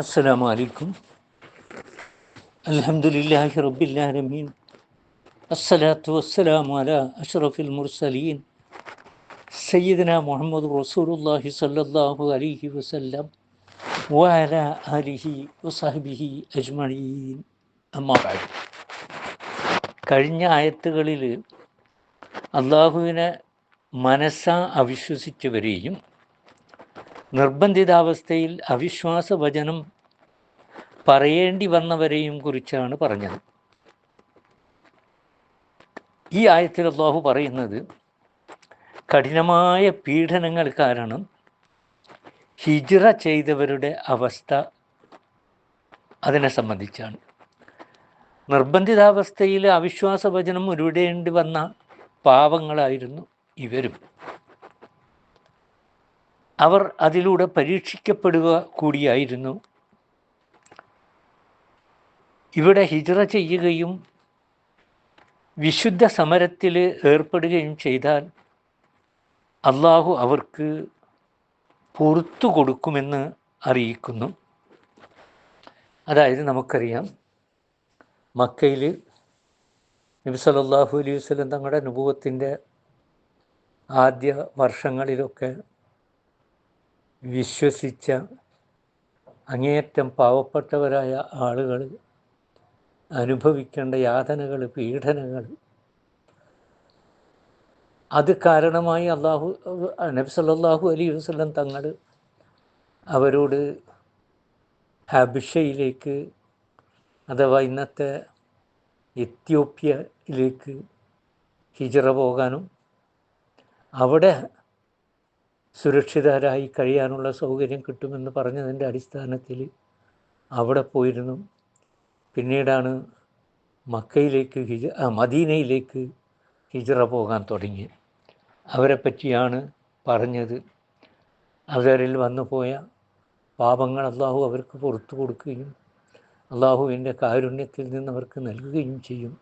السلام عليكم. الحمد لله رب العالمين. الصلاة والسلام على أشرف المرسلين سيدنا محمد رسول الله صلى الله عليه وسلم وعلى آله وصحبه أجمعين. أما بعد. കഴിഞ്ഞ ആയത്തുകളിൽ അള്ളാഹുവിനെ മനസ്സാ അവിശ്വസിച്ചവരെയും നിർബന്ധിതാവസ്ഥയിൽ അവിശ്വാസ വചനം പറയേണ്ടി വന്നവരെയും കുറിച്ചാണ് പറഞ്ഞത്. ഈ ആയത്തിൽ അല്ലാഹു പറയുന്നത് കഠിനമായ പീഡനങ്ങൾ കാരണം ഹിജ്റ ചെയ്തവരുടെ അവസ്ഥ അതിനെ സംബന്ധിച്ചാണ്. നിർബന്ധിതാവസ്ഥയിൽ അവിശ്വാസ വചനം ഉരുവിടേണ്ടി വന്ന പാവങ്ങളായിരുന്നു ഇവരും. അവർ അതിലൂടെ പരീക്ഷിക്കപ്പെടുക കൂടിയായിരുന്നു. ഇവിടെ ഹിജ്റ ചെയ്യുകയും വിശുദ്ധ സമരത്തിൽ ഏർപ്പെടുകയും ചെയ്താൽ അള്ളാഹു അവർക്ക് പുറത്തു കൊടുക്കുമെന്ന് അറിയിക്കുന്നു. അതായത് നമുക്കറിയാം, മക്കയിൽ നബി സല്ലല്ലാഹു അലൈഹി വസല്ലം തങ്ങളുടെ നുബുവത്തിൻ്റെ ആദ്യ വർഷങ്ങളിലൊക്കെ വിശ്വസിച്ച അങ്ങേയറ്റം പാവപ്പെട്ടവരായ ആളുകൾ അനുഭവിക്കേണ്ട യാതനകൾ, പീഡനങ്ങൾ, അത് കാരണമായി നബി സല്ലല്ലാഹു അലൈഹി വസല്ലം തങ്ങൾ അവരോട് ഹബിഷയിലേക്ക്, അഥവാ ഇന്നത്തെ എത്യോപ്യയിലേക്ക് ഹിജ്റ പോകാനും അവിടെ സുരക്ഷിതരായി കഴിയാനുള്ള സൗകര്യം കിട്ടുമെന്ന് പറഞ്ഞതിൻ്റെ അടിസ്ഥാനത്തിൽ അവിടെ പോയിരുന്നു. പിന്നീടാണ് മദീനയിലേക്ക് ഹിജ്റ പോകാൻ തുടങ്ങി. അവരെ പറ്റിയാണ് പറഞ്ഞത്. അവരിൽ വന്നുപോയ പാപങ്ങൾ അള്ളാഹു അവർക്ക് പുറത്തു കൊടുക്കുകയും അള്ളാഹുവിൻ്റെ കാരുണ്യത്തിൽ നിന്ന് അവർക്ക് നൽകുകയും ചെയ്യും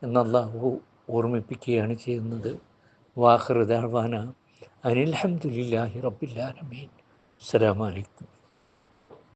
എന്ന് അള്ളാഹു ഓർമ്മിപ്പിക്കുകയാണ് ചെയ്യുന്നത്. വാഖിറു ദഅ്വാനാ അനിൽ ഹംദുലില്ലാഹി റബ്ബിൽ ആലമീൻ. അസ്സലാമു അലൈക്കും.